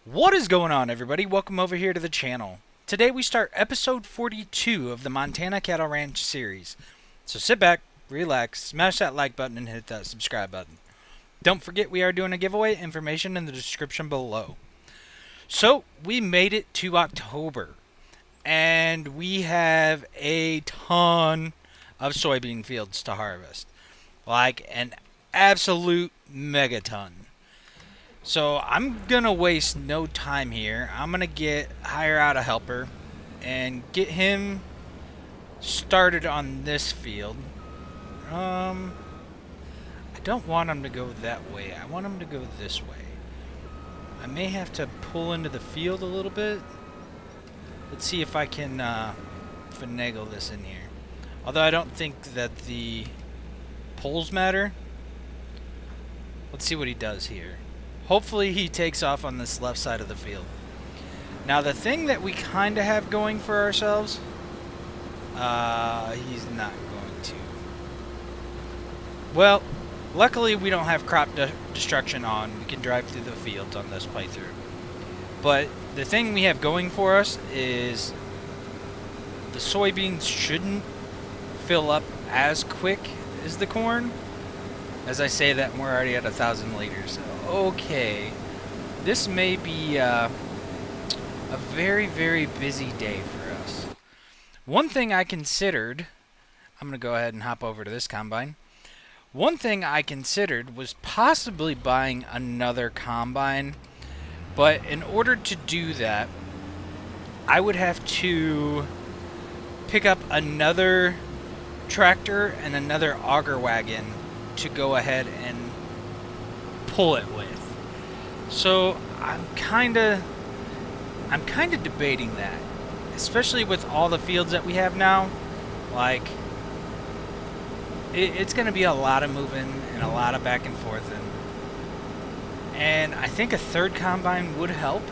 What is going on, everybody? Welcome over here to the channel. Today we start episode 42 of the Montana Cattle Ranch series. So sit back, relax, smash that like button, and hit that subscribe button. Don't forget we are doing a giveaway, information in the description below. So we made it to October, and we have a ton of soybean fields to harvest. Like an absolute megaton. So I'm gonna waste no time here. I'm gonna hire out a helper and get him started on this field. I don't want him to go that way. I want him to go this way. I may have to pull into the field a little bit. Let's see if I can finagle this in here. Although I don't think that the poles matter. Let's see what he does here. Hopefully he takes off on this left side of the field. Now the thing that we kind of have going for ourselves, he's not going to. Well, luckily we don't have crop destruction on. We can drive through the fields on this playthrough. But the thing we have going for us is the soybeans shouldn't fill up as quick as the corn. As I say that, we're already at 1,000 liters. Okay, this may be a very, very busy day for us. One thing I considered, I'm going to go ahead and hop over to this combine. One thing I considered was possibly buying another combine, but in order to do that, I would have to pick up another tractor and another auger wagon to go ahead and pull it with. So I'm kind of debating that, especially with all the fields that we have now. Like it's going to be a lot of moving and a lot of back and forth, and I think a third combine would help.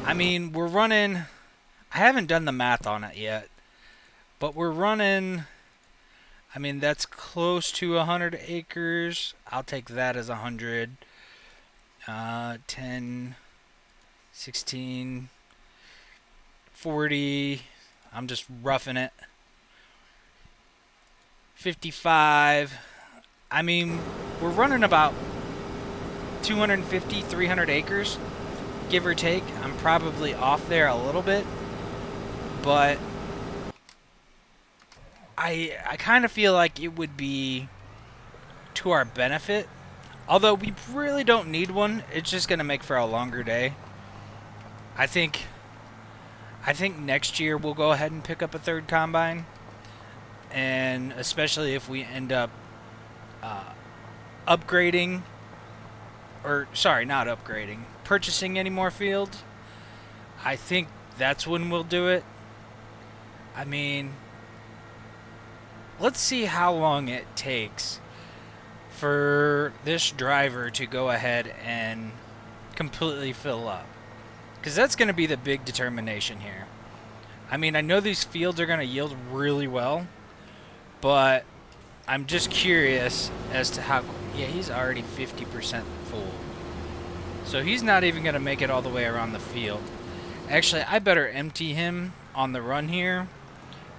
I mean, we're running, I haven't done the math on it yet, but we're running, I mean, that's close to 100 acres. I'll take that as 100. 10, 16, 40. I'm just roughing it. 55. I mean, we're running about 250, 300 acres, give or take. I'm probably off there a little bit, but I kind of feel like it would be to our benefit. Although we really don't need one, it's just going to make for a longer day. I think next year we'll go ahead and pick up a third combine, and especially if we end up upgrading, or sorry, not upgrading, purchasing any more fields. I think that's when we'll do it. I mean, let's see how long it takes for this driver to go ahead and completely fill up, because that's going to be the big determination here. I mean, I know these fields are going to yield really well, but I'm just curious as to how. Yeah, he's already 50% full, so he's not even going to make it all the way around the field. Actually, I better empty him on the run here,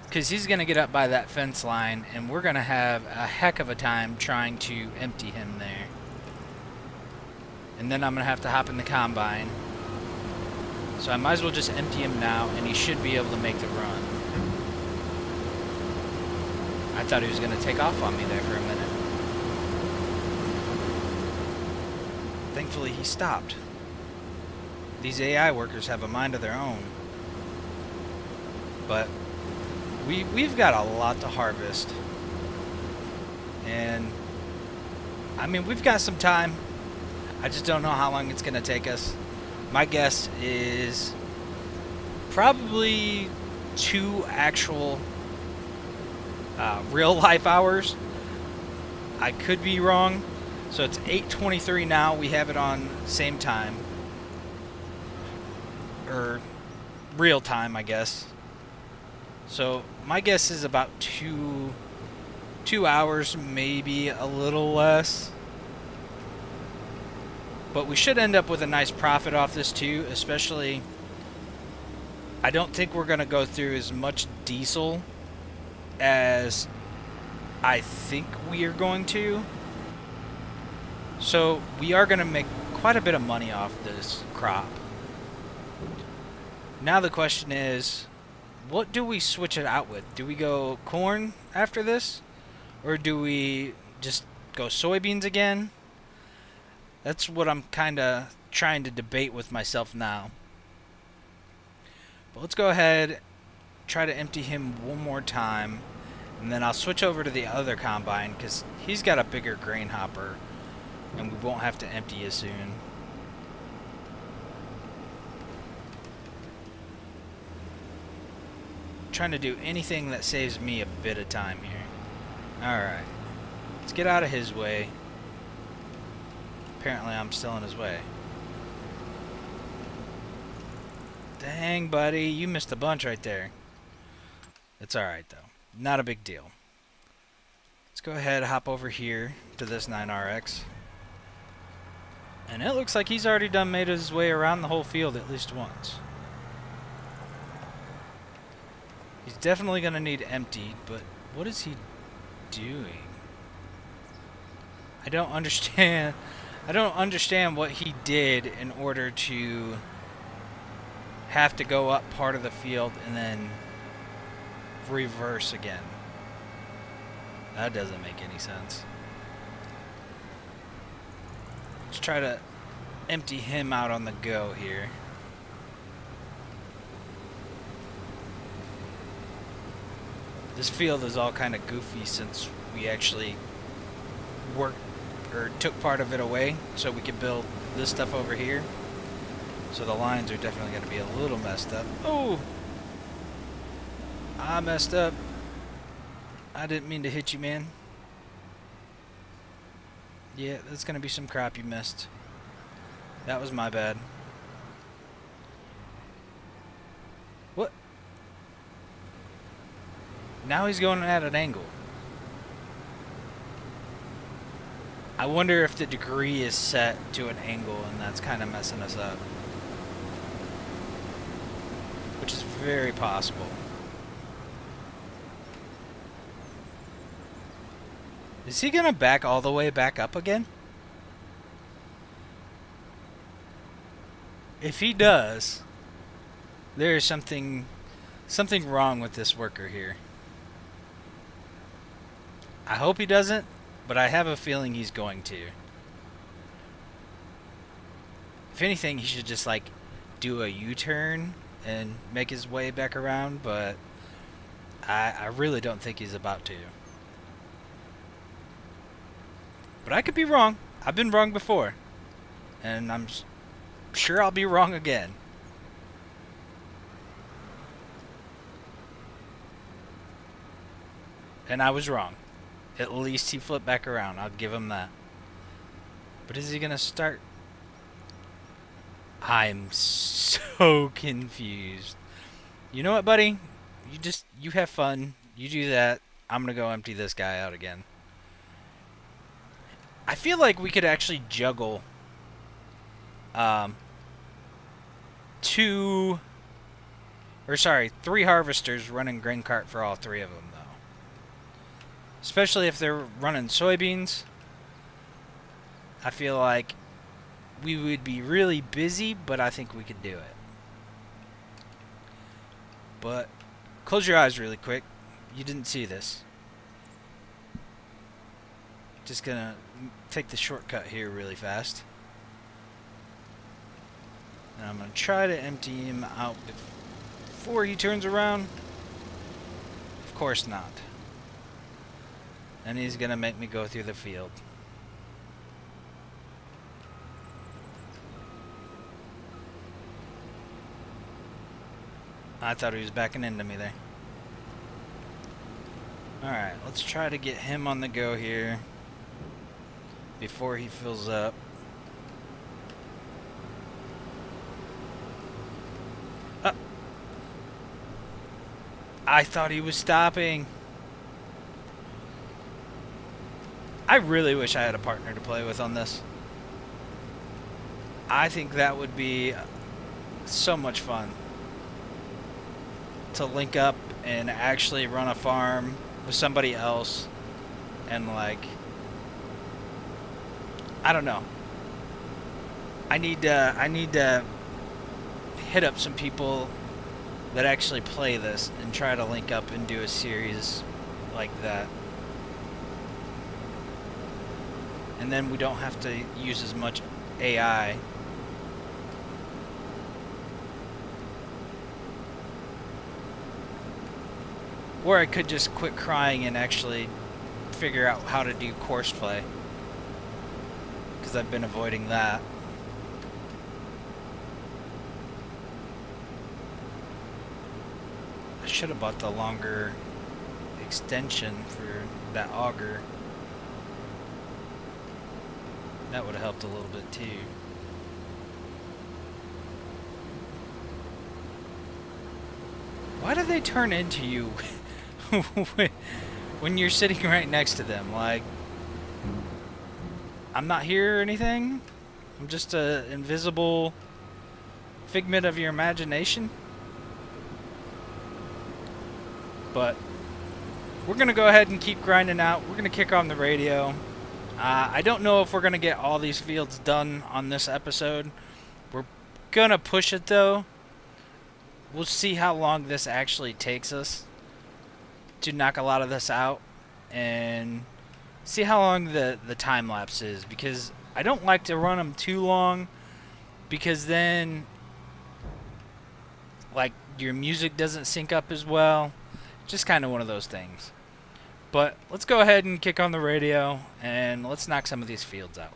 because he's going to get up by that fence line, and we're going to have a heck of a time trying to empty him there. And then I'm going to have to hop in the combine. So I might as well just empty him now, and he should be able to make the run. I thought he was going to take off on me there for a minute. Thankfully, he stopped. These AI workers have a mind of their own. But we've got a lot to harvest, and I mean, we've got some time. I just don't know how long it's going to take us. My guess is probably 2 actual real life hours. I could be wrong. So it's 8:23 now. We have it on same time, or real time, I guess. So my guess is about 2 hours, maybe a little less. But we should end up with a nice profit off this too, especially I don't think we're going to go through as much diesel as I think we are going to. So we are going to make quite a bit of money off this crop. Now the question is, what do we switch it out with? Do we go corn after this? Or do we just go soybeans again? That's what I'm kind of trying to debate with myself now. But let's go ahead, try to empty him one more time, and then I'll switch over to the other combine because he's got a bigger grain hopper and we won't have to empty as soon. Trying to do anything that saves me a bit of time here. Alright, let's get out of his way. Apparently I'm still in his way. Dang, buddy, you missed a bunch right there. It's alright, though. Not a big deal. Let's go ahead, hop over here to this 9RX. And it looks like he's already made his way around the whole field at least once. He's definitely going to need emptied, but what is he doing? I don't understand. I don't understand what he did in order to have to go up part of the field and then reverse again. That doesn't make any sense. Let's try to empty him out on the go here. This field is all kind of goofy since we actually worked or took part of it away so we could build this stuff over here. So the lines are definitely going to be a little messed up. Oh! I messed up. I didn't mean to hit you, man. Yeah, that's going to be some crap you missed. That was my bad. What? Now he's going at an angle. I wonder if the degree is set to an angle and that's kind of messing us up. Which is very possible. Is he gonna back all the way back up again? If he does, there is something wrong with this worker here. I hope he doesn't, but I have a feeling he's going to. If anything, he should just like do a U-turn and make his way back around, but I really don't think he's about to. But I could be wrong. I've been wrong before. And I'm sure I'll be wrong again. And I was wrong. At least he flipped back around. I'll give him that. But is he going to start? I'm so confused. You know what, buddy? You have fun. You do that. I'm going to go empty this guy out again. I feel like we could actually juggle 3 harvesters running grain cart for all 3 of them, though. Especially if they're running soybeans. I feel like we would be really busy, but I think we could do it. But close your eyes really quick. You didn't see this. Just gonna take the shortcut here really fast. And I'm gonna try to empty him out before he turns around. Of course not. And he's gonna make me go through the field. I thought he was backing into me there. Alright, let's try to get him on the go here before he fills up. I thought he was stopping. I really wish I had a partner to play with on this. I think that would be so much fun to link up and actually run a farm with somebody else and like I don't know. I need to hit up some people that actually play this and try to link up and do a series like that. And then we don't have to use as much AI. Or I could just quit crying and actually figure out how to do course play. Because I've been avoiding that. I should have bought the longer extension for that auger. That would have helped a little bit too. Why do they turn into you when you're sitting right next to them? Like, I'm not here or anything? I'm just a invisible figment of your imagination? But we're going to go ahead and keep grinding out. We're going to kick on the radio. I don't know if we're going to get all these fields done on this episode. We're going to push it, though. We'll see how long this actually takes us to knock a lot of this out. And see how long the time lapse is. Because I don't like to run them too long. Because then, like, your music doesn't sync up as well. Just kind of one of those things. But let's go ahead and kick on the radio and let's knock some of these fields out.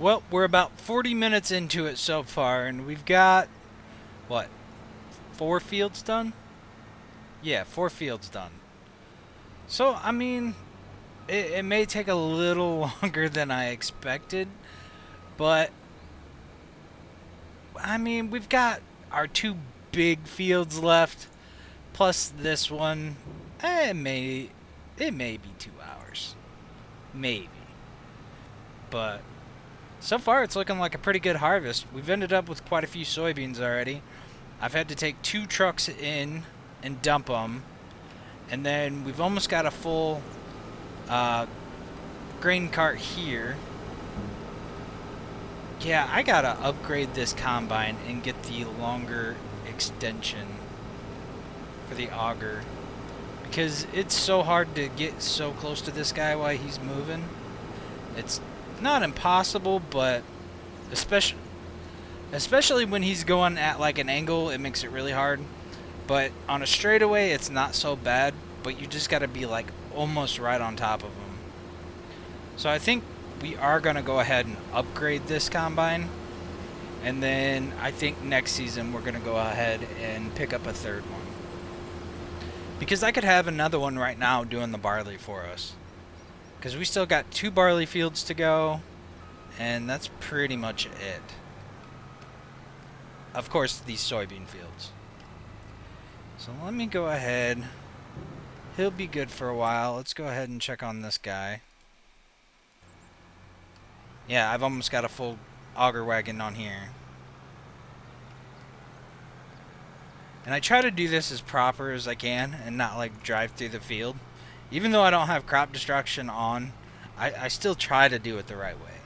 Well, we're about 40 minutes into it so far, and we've got, what, 4 fields done? Yeah, 4 fields done. So, I mean, it may take a little longer than I expected, but, I mean, we've got our 2 big fields left, plus this one. It may be 2 hours. Maybe. But so far, it's looking like a pretty good harvest. We've ended up with quite a few soybeans already. I've had to take 2 trucks in and dump them. And then we've almost got a full grain cart here. Yeah, I gotta upgrade this combine and get the longer extension for the auger. Because it's so hard to get so close to this guy while he's moving. It's not impossible, but especially when he's going at like an angle, it makes it really hard. But on a straightaway, it's not so bad, but you just gotta be like almost right on top of him. So I think we are gonna go ahead and upgrade this combine, and then I think next season we're gonna go ahead and pick up a third one. Because I could have another one right now doing the barley for us. Because we still got 2 barley fields to go, and that's pretty much it. Of course, these soybean fields. So let me go ahead. He'll be good for a while. Let's go ahead and check on this guy. Yeah, I've almost got a full auger wagon on here. And I try to do this as proper as I can and not like drive through the field. Even though I don't have crop destruction on, I still try to do it the right way.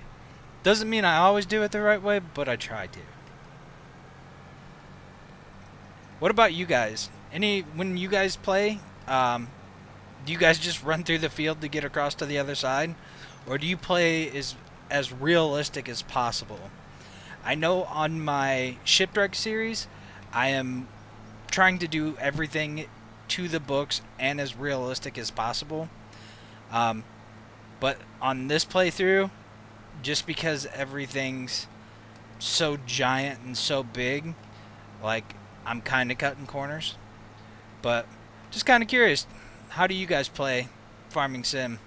Doesn't mean I always do it the right way, but I try to. What about you guys? When you guys play, do you guys just run through the field to get across to the other side? Or do you play as realistic as possible? I know on my Shipwreck series, I am trying to do everything to the books and as realistic as possible. But on this playthrough, just because everything's so giant and so big, like, I'm kind of cutting corners. But just kind of curious, how do you guys play Farming Sim?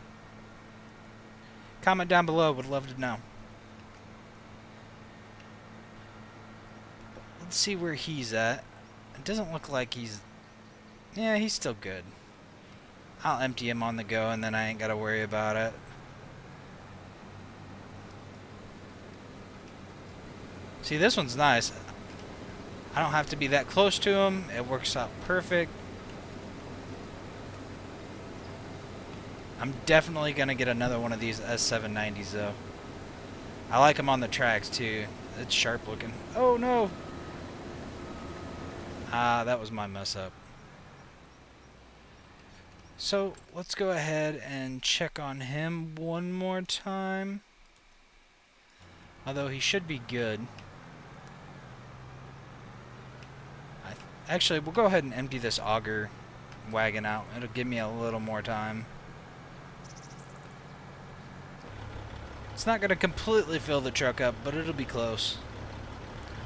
Comment down below, would love to know. Let's see where he's at. It doesn't look like he's... Yeah, he's still good. I'll empty him on the go and then I ain't got to worry about it. See, this one's nice. I don't have to be that close to him. It works out perfect. I'm definitely going to get another one of these S790s, though. I like them on the tracks, too. It's sharp looking. Oh, no! Ah, that was my mess up. So, let's go ahead and check on him one more time. Although he should be good. Actually, we'll go ahead and empty this auger wagon out. It'll give me a little more time. It's not going to completely fill the truck up, but it'll be close.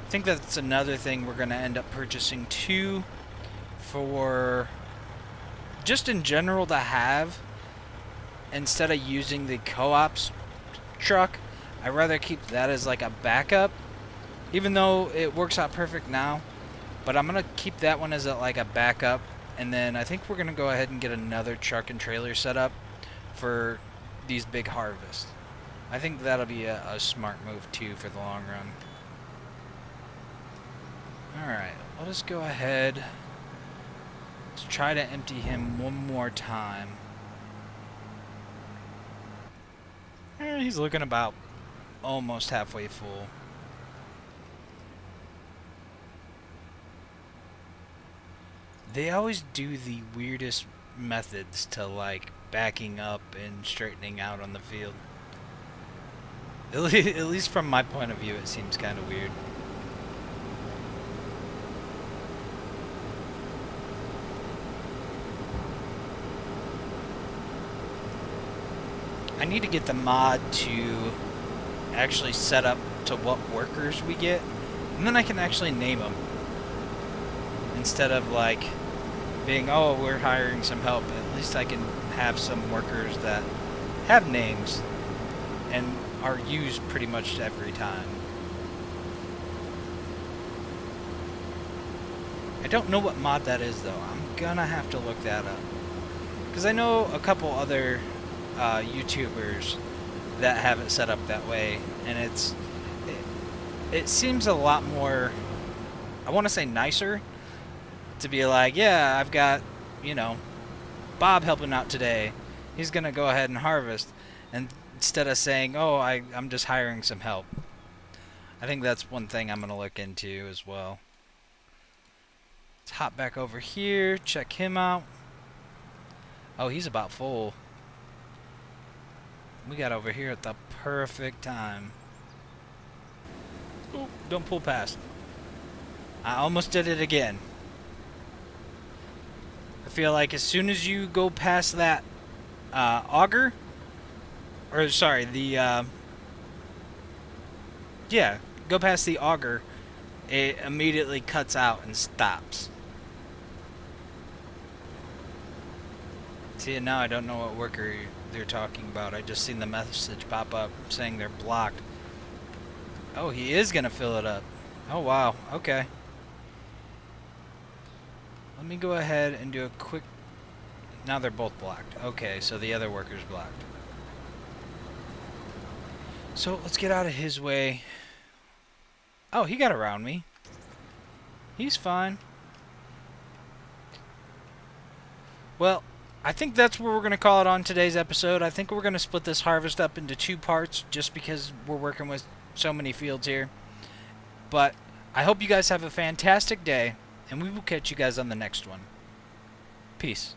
I think that's another thing we're going to end up purchasing too, for just in general to have. Instead of using the co-op's truck, I'd rather keep that as like a backup, even though it works out perfect now. But I'm going to keep that one as like a backup, and then I think we're going to go ahead and get another truck and trailer set up for these big harvests. I think that'll be a smart move too for the long run. Alright, let us go ahead. Let's try to empty him one more time. He's looking about almost halfway full. They always do the weirdest methods to like backing up and straightening out on the field. At least from my point of view, it seems kind of weird. I need to get the mod to actually set up to what workers we get, and then I can actually name them instead of like being, oh, we're hiring some help. At least I can have some workers that have names and are used pretty much every time. I don't know what mod that is though. I'm gonna have to look that up, because I know a couple other YouTubers that have it set up that way, and it seems a lot more, I want to say nicer, to be like, yeah, I've got, you know, Bob helping out today. He's gonna go ahead and harvest, and instead of saying, oh, I'm just hiring some help. I think that's one thing I'm gonna look into as well. Let's hop back over here, check him out. Oh, he's about full. We got over here at the perfect time. Ooh, don't pull past. I almost did it again. I feel like as soon as you go past that auger, or sorry, the yeah, go past the auger, it immediately cuts out and stops. See, now I don't know what worker they're talking about. I just seen the message pop up saying they're blocked. Oh, he is gonna fill it up. Oh wow, okay. Let me go ahead and do a quick... Now they're both blocked. Okay, so the other worker's blocked. So let's get out of his way. Oh, he got around me. He's fine. Well, I think that's where we're going to call it on today's episode. I think we're going to split this harvest up into 2 parts just because we're working with so many fields here. But I hope you guys have a fantastic day, and we will catch you guys on the next one. Peace.